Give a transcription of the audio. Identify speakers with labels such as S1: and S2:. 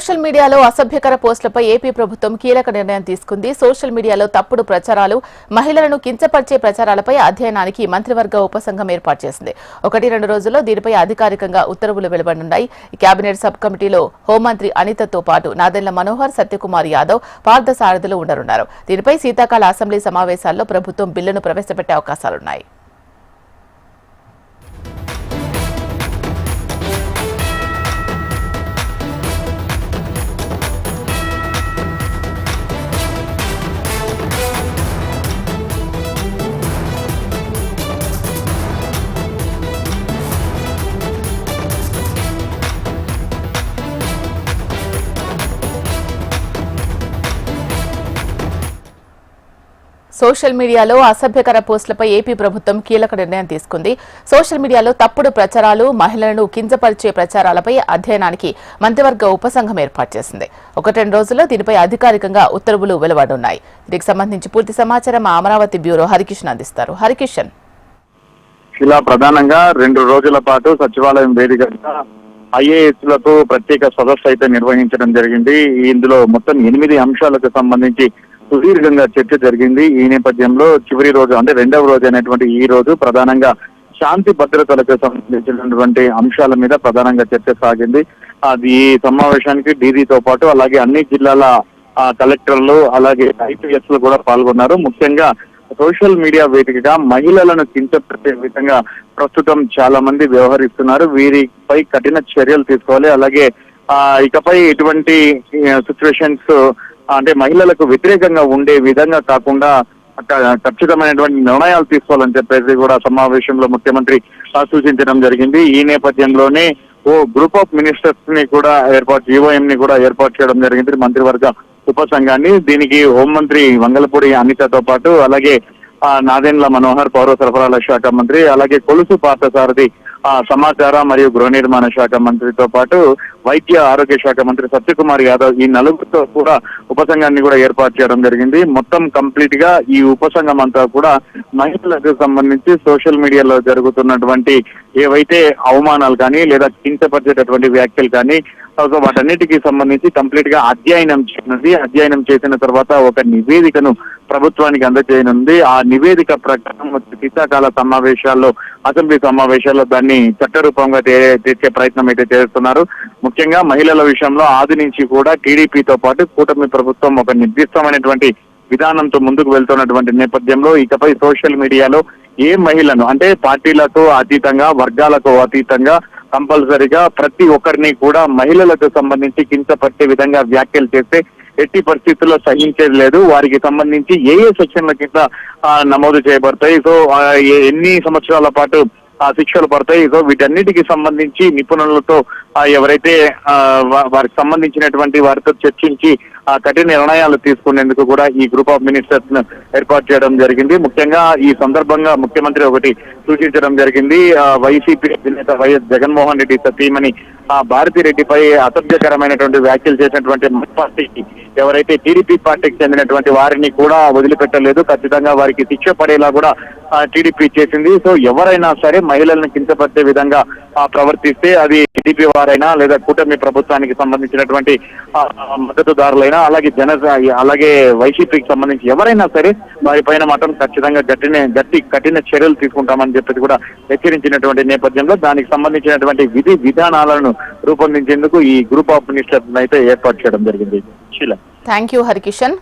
S1: Social మీడియాలో అసభ్యకర పోస్టులపై AP ప్రభుత్వం కీలక నిర్ణయం తీసుకుంది. సోషల్ మీడియాలో తప్పుడు ప్రచారాలు, మహిళలను కించపరిచే ప్రచారాలపై అధ్యయనానికి మంత్రివర్గ ఉపసంఘం ఏర్పాటు చేసింది. 1-2 రోజుల్లో దీనిపై అధికారికంగా ఉత్తర్వులు వెలువడనున్నాయి. కేబినెట్ సబ్ కమిటీలో హోంమంత్రి అనితతో పాటు నాదెండ్ల మనోహర్, సత్యకుమార్ యాదవ్, పార్థసారథులు ఉండనున్నారు. దీనిపై శీతాకాల అసెంబ్లీ సమావేశాల్లో ప్రభుత్వం బిల్లును ప్రవేశపెట్టే అవకాశాలున్నాయి. సోషల్ మీడియాలో అసభ్యకర పోస్టులపై ఏపీ ప్రభుత్వం కీలక నిర్ణయం తీసుకుంది. సోషల్ మీడియాలో తప్పుడు ప్రచారాలు, మహిళలను కించపరిచే ప్రచారాలపై అధ్యయనానికి మంత్రివర్గ ఉపసంఘం ఏర్పాటు చేసింది. 1-2 రోజుల్లో దీనిపై అధికారికంగా ఉత్తర్వులు వెలువడనున్నాయి. దీనికి సంబంధించి పూర్తి సమాచారం మా అమరావతి బ్యూరో హరికిషన్ అందిస్తారు. హరికిషన్,
S2: ఇలా ప్రధానంగా 2 రోజుల పాటు సచివాలయం వేదికగా ఐఏఎస్ లకు ప్రత్యేక సదస్సు అయితే నిర్వహించడం జరిగింది. ఇందులో మొత్తం 8 అంశాలకు సంబంధించి సుదీర్ఘంగా చర్చ జరిగింది. ఈ నేపథ్యంలో చివరి రోజు అంటే 2వ రోజు అయినటువంటి ఈ రోజు ప్రధానంగా శాంతి భద్రతలకు సంబంధించినటువంటి అంశాల మీద ప్రధానంగా చర్చ సాగింది. అది ఈ సమావేశానికి డీజీతో పాటు అలాగే అన్ని జిల్లాల కలెక్టర్లు అలాగే ఐపీఎస్ లు కూడా పాల్గొన్నారు. ముఖ్యంగా సోషల్ మీడియా వేదికగా మహిళలను కించపరిచే విధంగా ప్రస్తుతం చాలా మంది వ్యవహరిస్తున్నారు. వీరిపై కఠిన చర్యలు తీసుకోవాలి. అలాగే ఇకపై ఎటువంటి సిచ్యువేషన్స్ అంటే మహిళలకు వ్యతిరేకంగా ఉండే విధంగా కాకుండా ఖచ్చితమైనటువంటి నిర్ణయాలు తీసుకోవాలని చెప్పేసి కూడా సమావేశంలో ముఖ్యమంత్రి సూచించడం జరిగింది. ఈ నేపథ్యంలోనే గ్రూప్ ఆఫ్ మినిస్టర్స్ ని కూడా జీఓఎం ని కూడా ఏర్పాటు చేయడం జరిగింది, మంత్రివర్గ ఉపసంఘాన్ని. దీనికి హోంమంత్రి వంగలపూడి అనితతో పాటు అలాగే నాదెండ్ల మనోహర్ పౌర సరఫరాల శాఖ మంత్రి, అలాగే కొలుసు పార్థసారథి సమాచార మరియు గృహ నిర్మాణ శాఖ మంత్రితో పాటు వైద్య ఆరోగ్య శాఖ మంత్రి సత్యకుమార్ యాదవ్, ఈ నలుగురితో కూడా ఉపసంఘాన్ని కూడా ఏర్పాటు చేయడం జరిగింది. మొత్తం కంప్లీట్ గా ఈ ఉపసంఘం అంతా కూడా మహిళలకు సంబంధించి సోషల్ మీడియాలో జరుగుతున్నటువంటి ఏవైతే అవమానాలు కానీ లేదా కించపరిచేటటువంటి వ్యాఖ్యలు కానీ వాటన్నిటికీ సంబంధించి కంప్లీట్ గా అధ్యయనం చేయనుంది. అధ్యయనం చేసిన తర్వాత ఒక నివేదికను ప్రభుత్వానికి అందజేయనుంది. ఆ నివేదిక ప్రకారం శీతాకాల సమావేశాల్లో, అసెంబ్లీ సమావేశాల్లో దాన్ని చట్టరూపంగా తెచ్చే ప్రయత్నం అయితే చేస్తున్నారు. ముఖ్యంగా మహిళల విషయంలో ఆది నుంచి కూడా టీడీపీతో పాటు కూటమి ప్రభుత్వం ఒక నిర్దిష్టమైనటువంటి విధానంతో ముందుకు వెళ్తున్నటువంటి నేపథ్యంలో ఇకపై సోషల్ మీడియాలో ఏ మహిళను అంటే పార్టీలకు అతీతంగా, వర్గాలకు అతీతంగా కంపల్సరిగా ప్రతి ఒక్కరిని కూడా మహిళలకు సంబంధించి కించపరిచే విధంగా వ్యాఖ్యలు చేస్తే ఎట్టి పరిస్థితుల్లో సహించేది లేదు. వారికి సంబంధించి ఏ సెక్షన్ల కింద నమోదు చేయబడతాయి, సో ఎన్ని సంవత్సరాల పాటు శిక్షలు పడతాయి, సో వీటన్నిటికి సంబంధించి నిపుణులతో ఎవరైతే వారికి సంబంధించినటువంటి వారితో చర్చించి కఠిన నిర్ణయాలు తీసుకునేందుకు కూడా ఈ గ్రూప్ ఆఫ్ మినిస్టర్స్ ను ఏర్పాటు చేయడం జరిగింది. ముఖ్యంగా ఈ సందర్భంగా ముఖ్యమంత్రి ఒకటి సూచించడం జరిగింది. వైసీపీ అధినేత వైఎస్ జగన్మోహన్ రెడ్డి సతీమణి భారతిరెడ్డిపై అసభ్యకరమైనటువంటి వ్యాఖ్యలు చేసినటువంటి పార్టీకి ఎవరైతే టీడీపీ పార్టీకి చెందినటువంటి వారిని కూడా వదిలిపెట్టలేదు. ఖచ్చితంగా వారికి శిక్ష పడేలా కూడా టీడీపీ చేసింది. సో ఎవరైనా సరే మహిళలను కించపరిచే విధంగా ప్రవర్తిస్తే అది టీడీపీ వారైనా లేదా కూటమి ప్రభుత్వానికి సంబంధించినటువంటి మద్దతుదారులైనా అలాగే వైసీపీకి సంబంధించి ఎవరైనా సరే వారిపైన మాత్రం ఖచ్చితంగా కఠిన చర్యలు తీసుకుంటామని చెప్పేసి కూడా హెచ్చరించినటువంటి నేపథ్యంలో దానికి సంబంధించినటువంటి విధి విధానాలను రూపొందించేందుకు ఈ గ్రూప్ ఆఫ్ మినిస్టర్స్ అయితే ఏర్పాటు చేయడం జరిగింది.
S1: Thank you Harikishan.